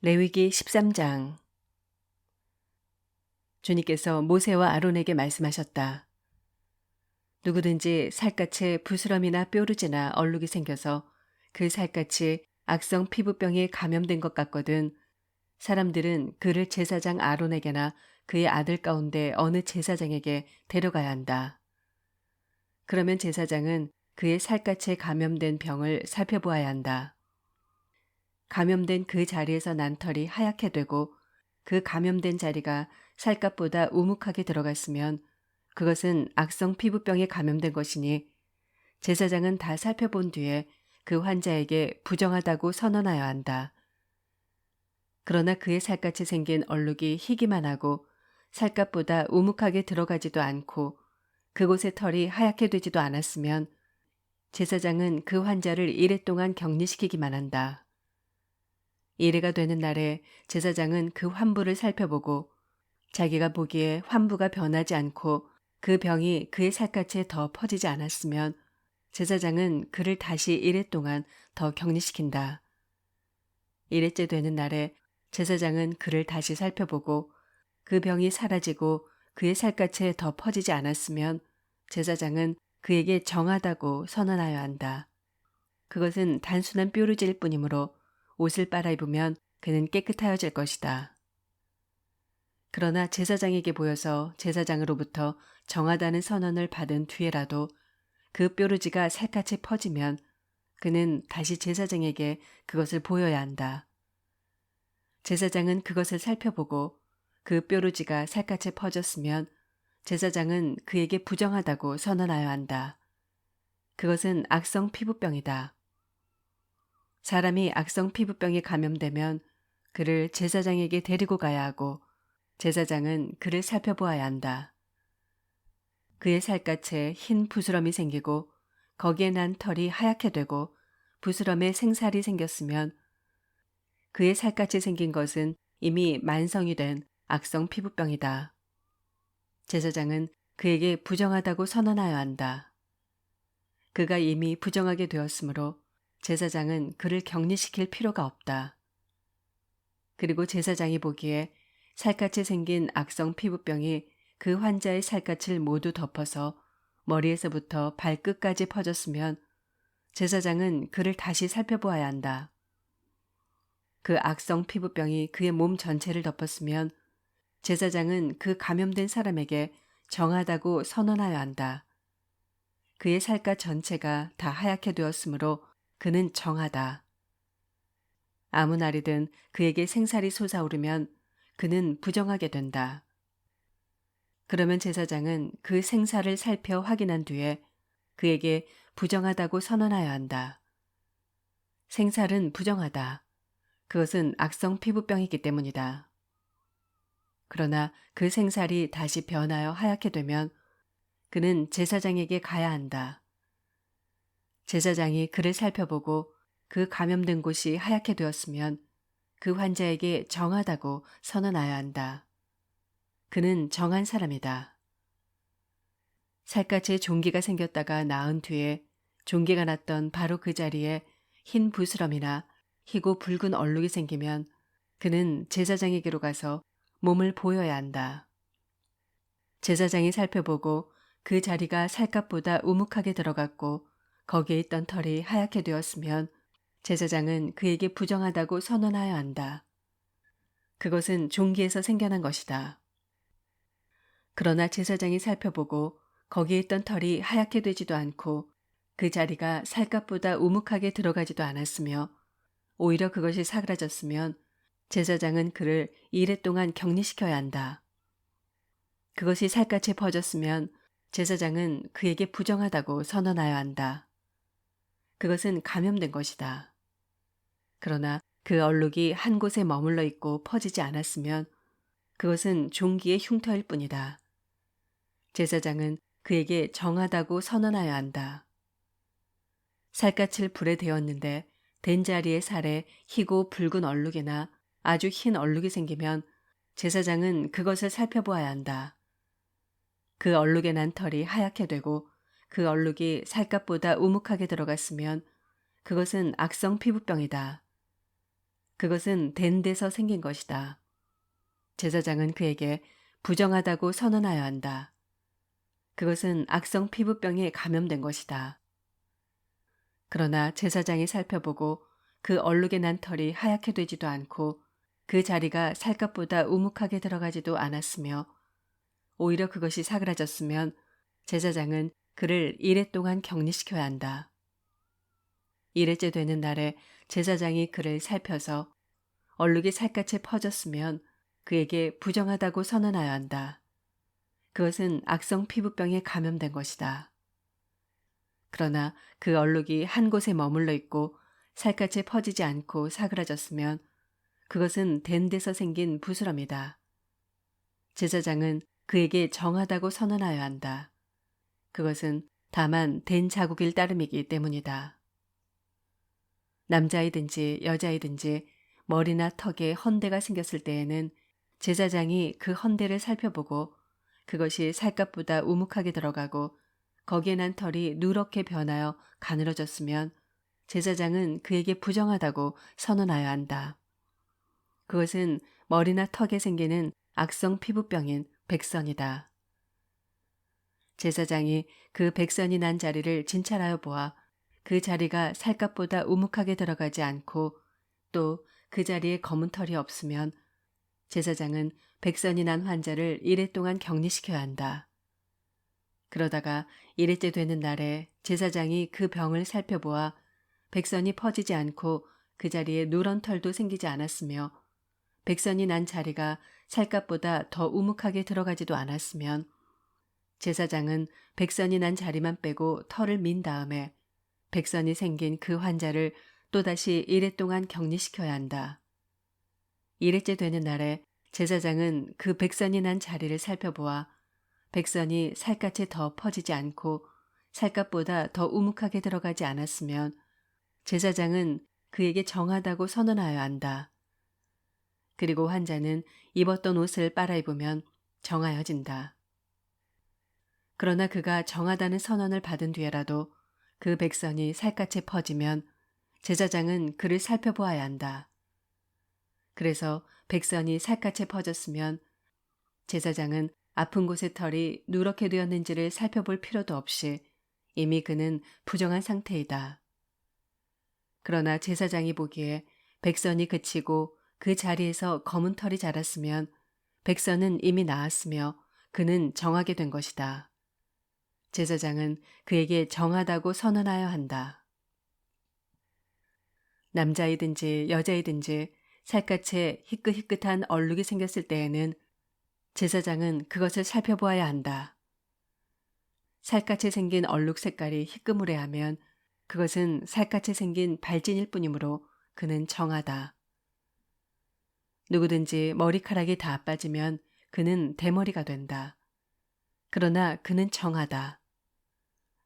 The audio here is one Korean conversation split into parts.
레위기 13장. 주님께서 모세와 아론에게 말씀하셨다. 누구든지 살갗에 부스럼이나 뾰루지나 얼룩이 생겨서 그 살갗이 악성 피부병에 감염된 것 같거든 사람들은 그를 제사장 아론에게나 그의 아들 가운데 어느 제사장에게 데려가야 한다. 그러면 제사장은 그의 살갗에 감염된 병을 살펴보아야 한다. 감염된 그 자리에서 난 털이 하얗게 되고 그 감염된 자리가 살갗보다 우묵하게 들어갔으면 그것은 악성 피부병에 감염된 것이니 제사장은 다 살펴본 뒤에 그 환자에게 부정하다고 선언하여야 한다. 그러나 그의 살갗이 생긴 얼룩이 희기만 하고 살갗보다 우묵하게 들어가지도 않고 그곳의 털이 하얗게 되지도 않았으면 제사장은 그 환자를 이래 동안 격리시키기만 한다. 이래가 되는 날에 제사장은 그 환부를 살펴보고 자기가 보기에 환부가 변하지 않고 그 병이 그의 살갗에 더 퍼지지 않았으면 제사장은 그를 다시 이래 동안 더 격리시킨다. 이래째 되는 날에 제사장은 그를 다시 살펴보고 그 병이 사라지고 그의 살갗에 더 퍼지지 않았으면 제사장은 그에게 정하다고 선언하여야 한다. 그것은 단순한 뾰루지일 뿐이므로 옷을 빨아입으면 그는 깨끗하여질 것이다. 그러나 제사장에게 보여서 제사장으로부터 정하다는 선언을 받은 뒤에라도 그 뾰루지가 살갗에 퍼지면 그는 다시 제사장에게 그것을 보여야 한다. 제사장은 그것을 살펴보고 그 뾰루지가 살갗에 퍼졌으면 제사장은 그에게 부정하다고 선언하여야 한다. 그것은 악성 피부병이다. 사람이 악성 피부병에 감염되면 그를 제사장에게 데리고 가야 하고 제사장은 그를 살펴보아야 한다. 그의 살갗에 흰 부스럼이 생기고 거기에 난 털이 하얗게 되고 부스럼에 생살이 생겼으면 그의 살갗에 생긴 것은 이미 만성이 된 악성 피부병이다. 제사장은 그에게 부정하다고 선언하여야 한다. 그가 이미 부정하게 되었으므로 제사장은 그를 격리시킬 필요가 없다. 그리고 제사장이 보기에 살갗에 생긴 악성 피부병이 그 환자의 살갗을 모두 덮어서 머리에서부터 발끝까지 퍼졌으면 제사장은 그를 다시 살펴보아야 한다. 그 악성 피부병이 그의 몸 전체를 덮었으면 제사장은 그 감염된 사람에게 정하다고 선언하여야 한다. 그의 살갗 전체가 다 하얗게 되었으므로 그는 정하다. 아무 날이든 그에게 생살이 솟아오르면 그는 부정하게 된다. 그러면 제사장은 그 생살을 살펴 확인한 뒤에 그에게 부정하다고 선언하여야 한다. 생살은 부정하다. 그것은 악성 피부병이기 때문이다. 그러나 그 생살이 다시 변하여 하얗게 되면 그는 제사장에게 가야 한다. 제사장이 그를 살펴보고 그 감염된 곳이 하얗게 되었으면 그 환자에게 정하다고 선언하여야 한다. 그는 정한 사람이다. 살갗에 종기가 생겼다가 나은 뒤에 종기가 났던 바로 그 자리에 흰 부스럼이나 희고 붉은 얼룩이 생기면 그는 제사장에게로 가서 몸을 보여야 한다. 제사장이 살펴보고 그 자리가 살갗보다 우묵하게 들어갔고 거기에 있던 털이 하얗게 되었으면 제사장은 그에게 부정하다고 선언하여야 한다. 그것은 종기에서 생겨난 것이다. 그러나 제사장이 살펴보고 거기에 있던 털이 하얗게 되지도 않고 그 자리가 살갗보다 우묵하게 들어가지도 않았으며 오히려 그것이 사그라졌으면 제사장은 그를 이래 동안 격리시켜야 한다. 그것이 살갗에 퍼졌으면 제사장은 그에게 부정하다고 선언하여야 한다. 그것은 감염된 것이다. 그러나 그 얼룩이 한 곳에 머물러 있고 퍼지지 않았으면 그것은 종기의 흉터일 뿐이다. 제사장은 그에게 정하다고 선언하여야 한다. 살갗을 불에 데웠는데 된 자리의 살에 희고 붉은 얼룩이나 아주 흰 얼룩이 생기면 제사장은 그것을 살펴보아야 한다. 그 얼룩에 난 털이 하얗게 되고 그 얼룩이 살갗보다 우묵하게 들어갔으면 그것은 악성 피부병이다. 그것은 된 데서 생긴 것이다. 제사장은 그에게 부정하다고 선언하여야 한다. 그것은 악성 피부병에 감염된 것이다. 그러나 제사장이 살펴보고 그 얼룩에 난 털이 하얗게 되지도 않고 그 자리가 살갗보다 우묵하게 들어가지도 않았으며 오히려 그것이 사그라졌으면 제사장은 그를 이레 동안 격리시켜야 한다. 이레째 되는 날에 제사장이 그를 살펴서 얼룩이 살갗에 퍼졌으면 그에게 부정하다고 선언하여야 한다. 그것은 악성 피부병에 감염된 것이다. 그러나 그 얼룩이 한 곳에 머물러 있고 살갗에 퍼지지 않고 사그라졌으면 그것은 된 데서 생긴 부스럼이다. 제사장은 그에게 정하다고 선언하여야 한다. 그것은 다만 된 자국일 따름이기 때문이다. 남자이든지 여자이든지 머리나 턱에 헌대가 생겼을 때에는 제사장이 그 헌대를 살펴보고 그것이 살갗보다 우묵하게 들어가고 거기에 난 털이 누렇게 변하여 가늘어졌으면 제사장은 그에게 부정하다고 선언하여야 한다. 그것은 머리나 턱에 생기는 악성 피부병인 백선이다. 제사장이 그 백선이 난 자리를 진찰하여 보아 그 자리가 살갗보다 우묵하게 들어가지 않고 또 그 자리에 검은 털이 없으면 제사장은 백선이 난 환자를 이레 동안 격리시켜야 한다. 그러다가 이레째 되는 날에 제사장이 그 병을 살펴보아 백선이 퍼지지 않고 그 자리에 누런 털도 생기지 않았으며 백선이 난 자리가 살갗보다 더 우묵하게 들어가지도 않았으면 제사장은 백선이 난 자리만 빼고 털을 민 다음에 백선이 생긴 그 환자를 또다시 이레 동안 격리시켜야 한다. 이레째 되는 날에 제사장은 그 백선이 난 자리를 살펴보아 백선이 살갗에 더 퍼지지 않고 살갗보다 더 우묵하게 들어가지 않았으면 제사장은 그에게 정하다고 선언하여야 한다. 그리고 환자는 입었던 옷을 빨아입으면 정하여진다. 그러나 그가 정하다는 선언을 받은 뒤에라도 그 백선이 살갗에 퍼지면 제사장은 그를 살펴보아야 한다. 그래서 백선이 살갗에 퍼졌으면 제사장은 아픈 곳의 털이 누렇게 되었는지를 살펴볼 필요도 없이 이미 그는 부정한 상태이다. 그러나 제사장이 보기에 백선이 그치고 그 자리에서 검은 털이 자랐으면 백선은 이미 나았으며 그는 정하게 된 것이다. 제사장은 그에게 정하다고 선언하여 한다. 남자이든지 여자이든지 살갗에 희끗희끗한 얼룩이 생겼을 때에는 제사장은 그것을 살펴보아야 한다. 살갗에 생긴 얼룩 색깔이 희끄무레하면 그것은 살갗에 생긴 발진일 뿐이므로 그는 정하다. 누구든지 머리카락이 다 빠지면 그는 대머리가 된다. 그러나 그는 정하다.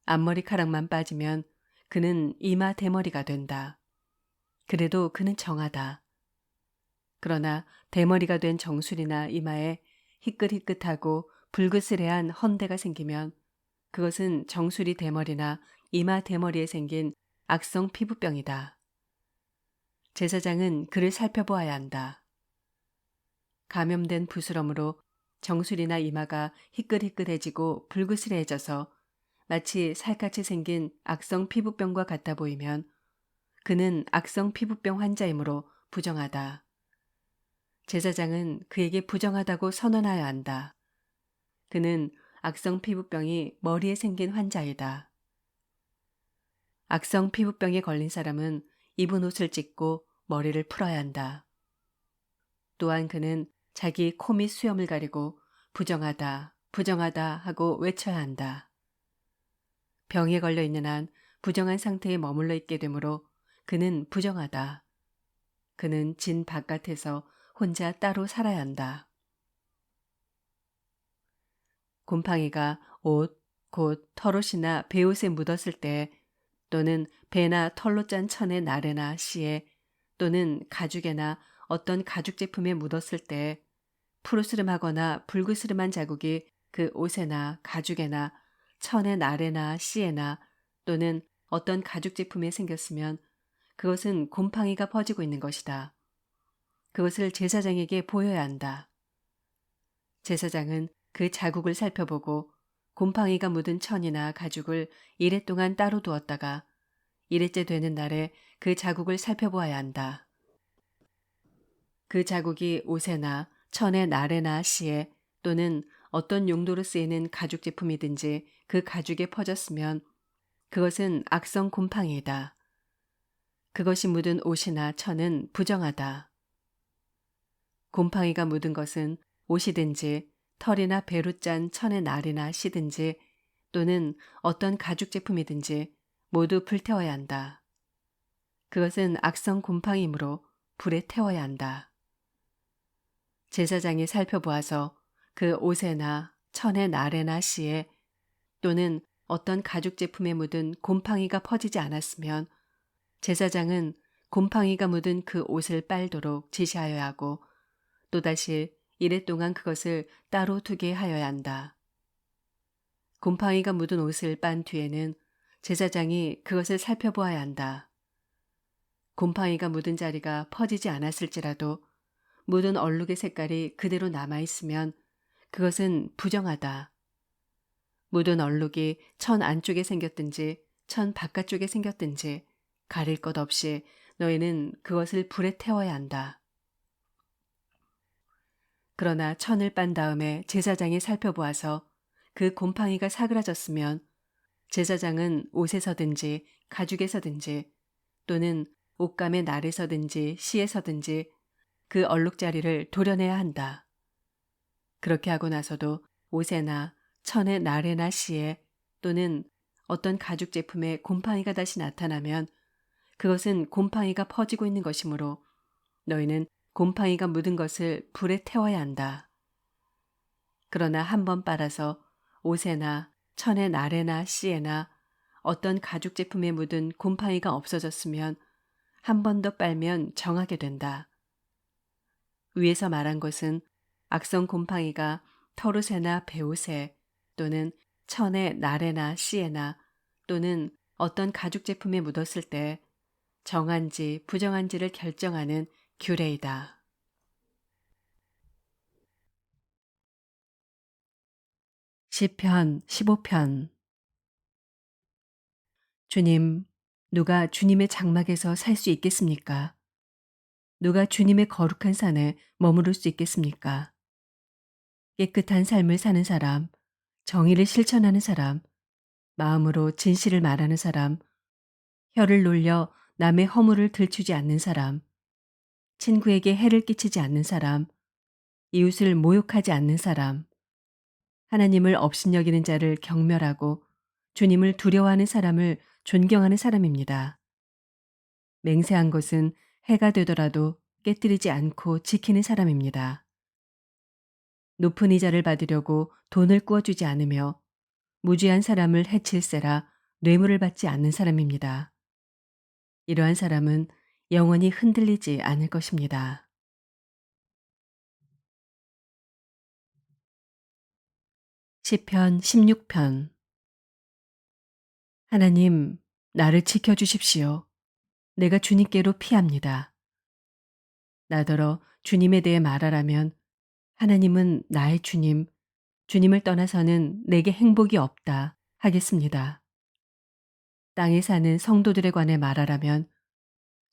앞머리카락만 빠지면 그는 이마 대머리가 된다. 그래도 그는 정하다. 그러나 대머리가 된 정수리나 이마에 희끗희끗하고 불그스레한 헌대가 생기면 그것은 정수리 대머리나 이마 대머리에 생긴 악성 피부병이다. 제사장은 그를 살펴보아야 한다. 감염된 부스럼으로 정수리나 이마가 희끗희끗해지고 불그스레해져서 마치 살갗이 생긴 악성 피부병과 같아 보이면 그는 악성 피부병 환자이므로 부정하다. 제사장은 그에게 부정하다고 선언하여야 한다. 그는 악성 피부병이 머리에 생긴 환자이다. 악성 피부병에 걸린 사람은 입은 옷을 찢고 머리를 풀어야 한다. 또한 그는 자기 코 및 수염을 가리고 부정하다, 부정하다 하고 외쳐야 한다. 병에 걸려 있는 한 부정한 상태에 머물러 있게 되므로 그는 부정하다. 그는 진 바깥에서 혼자 따로 살아야 한다. 곰팡이가 옷, 곧 털옷이나 베옷에 묻었을 때 또는 배나 털로 짠 천의 나래나 씨에 또는 가죽에나 어떤 가죽 제품에 묻었을 때 푸르스름하거나 붉으스름한 자국이 그 옷에나 가죽에나 천의 나래나 씨에나 또는 어떤 가죽 제품에 생겼으면 그것은 곰팡이가 퍼지고 있는 것이다. 그것을 제사장에게 보여야 한다. 제사장은 그 자국을 살펴보고 곰팡이가 묻은 천이나 가죽을 이래 동안 따로 두었다가 이래째 되는 날에 그 자국을 살펴보아야 한다. 그 자국이 옷에나 천의 나래나 씨에 또는 어떤 용도로 쓰이는 가죽 제품이든지 그 가죽에 퍼졌으면 그것은 악성 곰팡이이다. 그것이 묻은 옷이나 천은 부정하다. 곰팡이가 묻은 것은 옷이든지 털이나 배로 짠 천의 날이나 씨든지 또는 어떤 가죽 제품이든지 모두 불태워야 한다. 그것은 악성 곰팡이므로 불에 태워야 한다. 제사장이 살펴보아서 그 옷에나 천의 날에나 씨에 또는 어떤 가죽 제품에 묻은 곰팡이가 퍼지지 않았으면 제사장은 곰팡이가 묻은 그 옷을 빨도록 지시하여야 하고 또다시 이래 동안 그것을 따로 두게 하여야 한다. 곰팡이가 묻은 옷을 빤 뒤에는 제사장이 그것을 살펴보아야 한다. 곰팡이가 묻은 자리가 퍼지지 않았을지라도 묻은 얼룩의 색깔이 그대로 남아있으면 그것은 부정하다. 묻은 얼룩이 천 안쪽에 생겼든지 천 바깥쪽에 생겼든지 가릴 것 없이 너희는 그것을 불에 태워야 한다. 그러나 천을 빤 다음에 제사장이 살펴보아서 그 곰팡이가 사그라졌으면 제사장은 옷에서든지 가죽에서든지 또는 옷감의 날에서든지 씨에서든지 그 얼룩자리를 도려내야 한다. 그렇게 하고 나서도 옷에나 천의 날에나 씨에 또는 어떤 가죽 제품에 곰팡이가 다시 나타나면 그것은 곰팡이가 퍼지고 있는 것이므로 너희는 곰팡이가 묻은 것을 불에 태워야 한다. 그러나 한 번 빨아서 옷에나 천의 날에나 씨에나 어떤 가죽 제품에 묻은 곰팡이가 없어졌으면 한 번 더 빨면 정하게 된다. 위에서 말한 것은 악성 곰팡이가 털옷에나 배옷에 또는 천의 날에나 씨에나 또는 어떤 가죽 제품에 묻었을 때 정한지 부정한지를 결정하는 규례이다. 시편 15편. 주님, 누가 주님의 장막에서 살 수 있겠습니까? 누가 주님의 거룩한 산에 머무를 수 있겠습니까? 깨끗한 삶을 사는 사람, 정의를 실천하는 사람, 마음으로 진실을 말하는 사람, 혀를 놀려 남의 허물을 들추지 않는 사람, 친구에게 해를 끼치지 않는 사람, 이웃을 모욕하지 않는 사람, 하나님을 업신여기는 자를 경멸하고 주님을 두려워하는 사람을 존경하는 사람입니다. 맹세한 것은 해가 되더라도 깨뜨리지 않고 지키는 사람입니다. 높은 이자를 받으려고 돈을 꾸어주지 않으며 무지한 사람을 해칠세라 뇌물을 받지 않는 사람입니다. 이러한 사람은 영원히 흔들리지 않을 것입니다. 시편 16편. 하나님, 나를 지켜주십시오. 내가 주님께로 피합니다. 나더러 주님에 대해 말하라면 하나님은 나의 주님, 주님을 떠나서는 내게 행복이 없다 하겠습니다. 땅에 사는 성도들에 관해 말하라면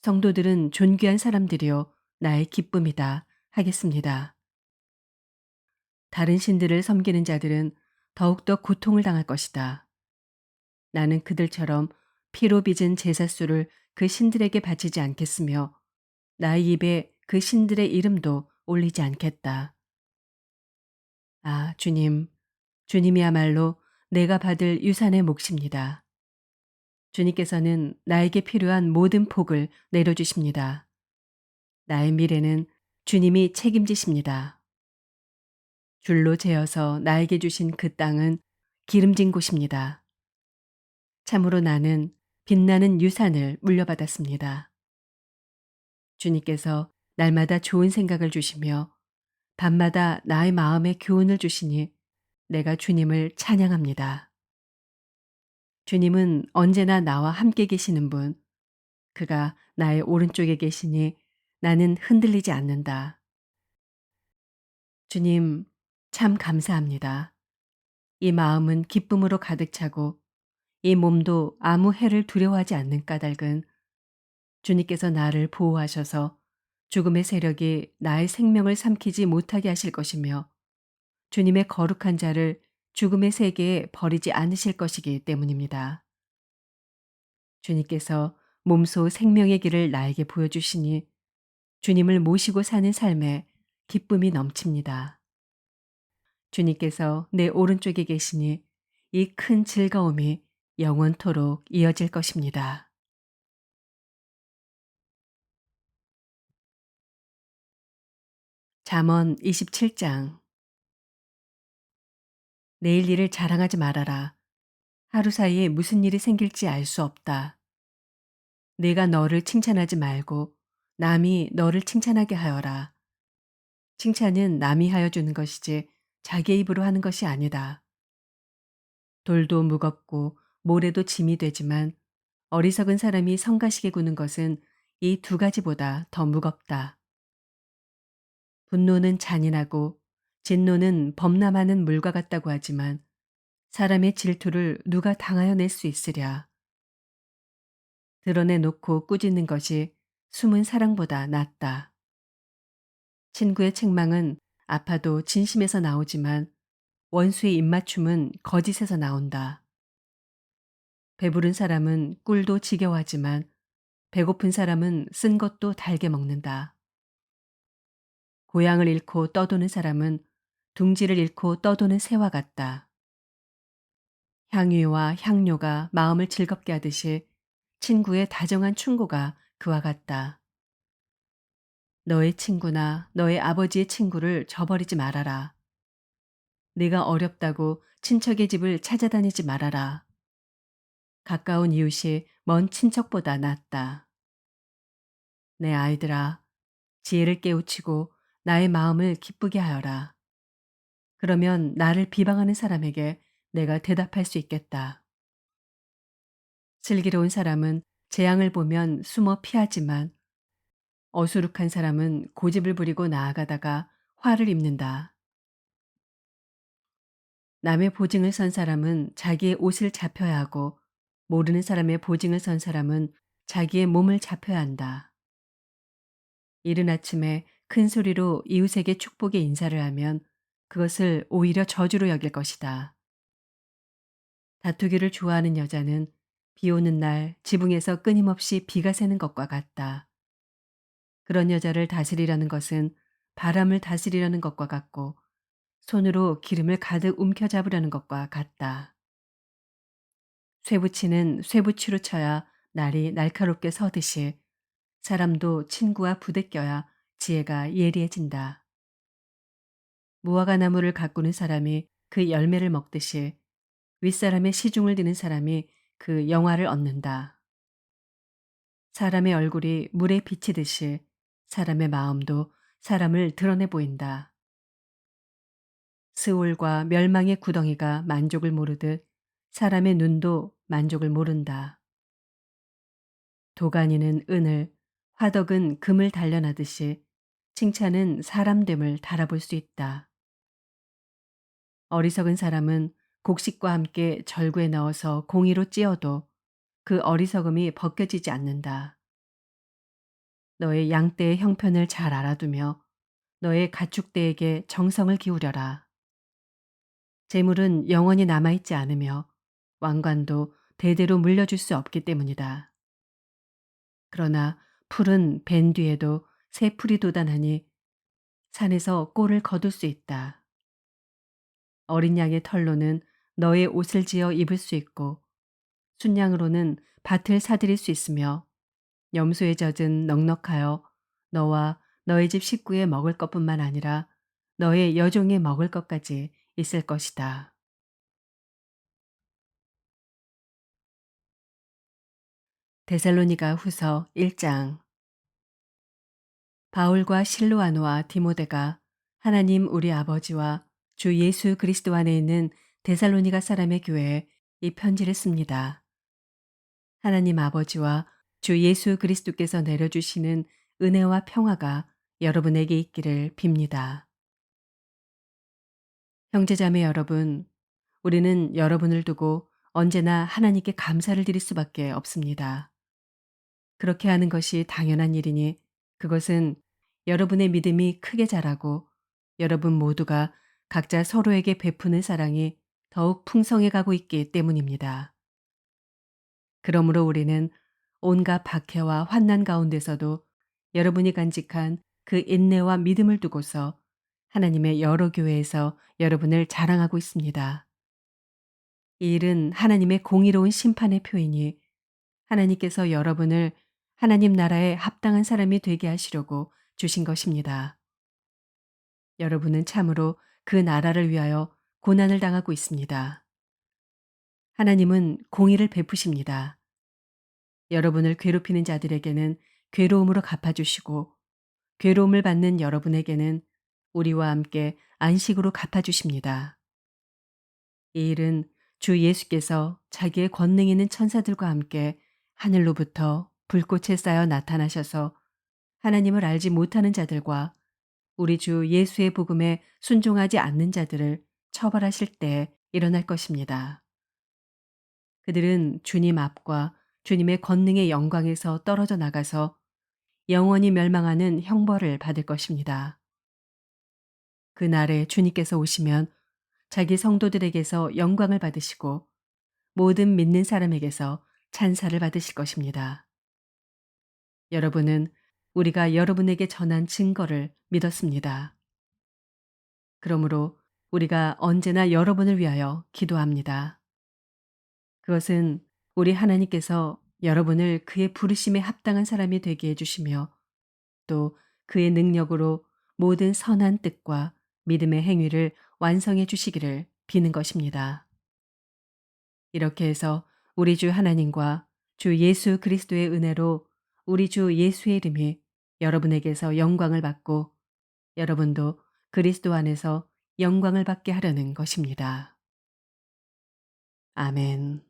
성도들은 존귀한 사람들이요 나의 기쁨이다 하겠습니다. 다른 신들을 섬기는 자들은 더욱더 고통을 당할 것이다. 나는 그들처럼 피로 빚은 제사수를 그 신들에게 바치지 않겠으며 나의 입에 그 신들의 이름도 올리지 않겠다. 아, 주님, 주님이야말로 내가 받을 유산의 몫입니다. 주님께서는 나에게 필요한 모든 복을 내려주십니다. 나의 미래는 주님이 책임지십니다. 줄로 재어서 나에게 주신 그 땅은 기름진 곳입니다. 참으로 나는 빛나는 유산을 물려받았습니다. 주님께서 날마다 좋은 생각을 주시며 밤마다 나의 마음에 교훈을 주시니 내가 주님을 찬양합니다. 주님은 언제나 나와 함께 계시는 분, 그가 나의 오른쪽에 계시니 나는 흔들리지 않는다. 주님, 참 감사합니다. 이 마음은 기쁨으로 가득 차고 이 몸도 아무 해를 두려워하지 않는 까닭은 주님께서 나를 보호하셔서 죽음의 세력이 나의 생명을 삼키지 못하게 하실 것이며 주님의 거룩한 자를 죽음의 세계에 버리지 않으실 것이기 때문입니다. 주님께서 몸소 생명의 길을 나에게 보여주시니 주님을 모시고 사는 삶에 기쁨이 넘칩니다. 주님께서 내 오른쪽에 계시니 이 큰 즐거움이 영원토록 이어질 것입니다. 잠언 27장. 내일 일을 자랑하지 말아라. 하루 사이에 무슨 일이 생길지 알 수 없다. 내가 너를 칭찬하지 말고 남이 너를 칭찬하게 하여라. 칭찬은 남이 하여 주는 것이지 자기 입으로 하는 것이 아니다. 돌도 무겁고 모래도 짐이 되지만 어리석은 사람이 성가시게 구는 것은 이 두 가지보다 더 무겁다. 분노는 잔인하고 진노는 범람하는 물과 같다고 하지만 사람의 질투를 누가 당하여 낼 수 있으랴. 드러내놓고 꾸짖는 것이 숨은 사랑보다 낫다. 친구의 책망은 아파도 진심에서 나오지만 원수의 입맞춤은 거짓에서 나온다. 배부른 사람은 꿀도 지겨워하지만 배고픈 사람은 쓴 것도 달게 먹는다. 고향을 잃고 떠도는 사람은 둥지를 잃고 떠도는 새와 같다. 향유와 향료가 마음을 즐겁게 하듯이 친구의 다정한 충고가 그와 같다. 너의 친구나 너의 아버지의 친구를 저버리지 말아라. 네가 어렵다고 친척의 집을 찾아다니지 말아라. 가까운 이웃이 먼 친척보다 낫다. 내 아이들아, 지혜를 깨우치고 나의 마음을 기쁘게 하여라. 그러면 나를 비방하는 사람에게 내가 대답할 수 있겠다. 슬기로운 사람은 재앙을 보면 숨어 피하지만 어수룩한 사람은 고집을 부리고 나아가다가 화를 입는다. 남의 보증을 선 사람은 자기의 옷을 잡혀야 하고 모르는 사람의 보증을 선 사람은 자기의 몸을 잡혀야 한다. 이른 아침에 큰 소리로 이웃에게 축복의 인사를 하면 그것을 오히려 저주로 여길 것이다. 다투기를 좋아하는 여자는 비 오는 날 지붕에서 끊임없이 비가 새는 것과 같다. 그런 여자를 다스리려는 것은 바람을 다스리려는 것과 같고 손으로 기름을 가득 움켜잡으려는 것과 같다. 쇠붙이는 쇠붙이로 쳐야 날이 날카롭게 서듯이 사람도 친구와 부대껴야 지혜가 예리해진다. 무화과 나무를 가꾸는 사람이 그 열매를 먹듯이 윗사람의 시중을 드는 사람이 그 영화를 얻는다. 사람의 얼굴이 물에 비치듯이 사람의 마음도 사람을 드러내 보인다. 스올과 멸망의 구덩이가 만족을 모르듯 사람의 눈도 만족을 모른다. 도가니는 은을, 화덕은 금을 단련하듯이 칭찬은 사람됨을 달아볼 수 있다. 어리석은 사람은 곡식과 함께 절구에 넣어서 공이로 찧어도 그 어리석음이 벗겨지지 않는다. 너의 양떼의 형편을 잘 알아두며 너의 가축대에게 정성을 기울여라. 재물은 영원히 남아있지 않으며 왕관도 대대로 물려줄 수 없기 때문이다. 그러나 풀은 벤 뒤에도 새 풀이 돋아나니 산에서 꼴을 거둘 수 있다. 어린 양의 털로는 너의 옷을 지어 입을 수 있고 순양으로는 밭을 사들일 수 있으며 염소의 젖은 넉넉하여 너와 너의 집 식구의 먹을 것뿐만 아니라 너의 여종의 먹을 것까지 있을 것이다. 데살로니가 후서 1장. 바울과 실로아노와 디모데가 하나님 우리 아버지와 주 예수 그리스도 안에 있는 데살로니가 사람의 교회에 이 편지를 씁니다. 하나님 아버지와 주 예수 그리스도께서 내려주시는 은혜와 평화가 여러분에게 있기를 빕니다. 형제자매 여러분, 우리는 여러분을 두고 언제나 하나님께 감사를 드릴 수밖에 없습니다. 그렇게 하는 것이 당연한 일이니 그것은 여러분의 믿음이 크게 자라고 여러분 모두가 각자 서로에게 베푸는 사랑이 더욱 풍성해 가고 있기 때문입니다. 그러므로 우리는 온갖 박해와 환난 가운데서도 여러분이 간직한 그 인내와 믿음을 두고서 하나님의 여러 교회에서 여러분을 자랑하고 있습니다. 이 일은 하나님의 공의로운 심판의 표이니 하나님께서 여러분을 하나님 나라에 합당한 사람이 되게 하시려고 주신 것입니다. 여러분은 참으로 그 나라를 위하여 고난을 당하고 있습니다. 하나님은 공의를 베푸십니다. 여러분을 괴롭히는 자들에게는 괴로움으로 갚아주시고 괴로움을 받는 여러분에게는 우리와 함께 안식으로 갚아주십니다. 이 일은 주 예수께서 자기의 권능 있는 천사들과 함께 하늘로부터 불꽃에 쌓여 나타나셔서 하나님을 알지 못하는 자들과 우리 주 예수의 복음에 순종하지 않는 자들을 처벌하실 때 일어날 것입니다. 그들은 주님 앞과 주님의 권능의 영광에서 떨어져 나가서 영원히 멸망하는 형벌을 받을 것입니다. 그날에 주님께서 오시면 자기 성도들에게서 영광을 받으시고 모든 믿는 사람에게서 찬사를 받으실 것입니다. 여러분은 우리가 여러분에게 전한 증거를 믿었습니다. 그러므로 우리가 언제나 여러분을 위하여 기도합니다. 그것은 우리 하나님께서 여러분을 그의 부르심에 합당한 사람이 되게 해주시며 또 그의 능력으로 모든 선한 뜻과 믿음의 행위를 완성해 주시기를 비는 것입니다. 이렇게 해서 우리 주 하나님과 주 예수 그리스도의 은혜로 우리 주 예수의 이름이 여러분에게서 영광을 받고 여러분도 그리스도 안에서 영광을 받게 하려는 것입니다. 아멘.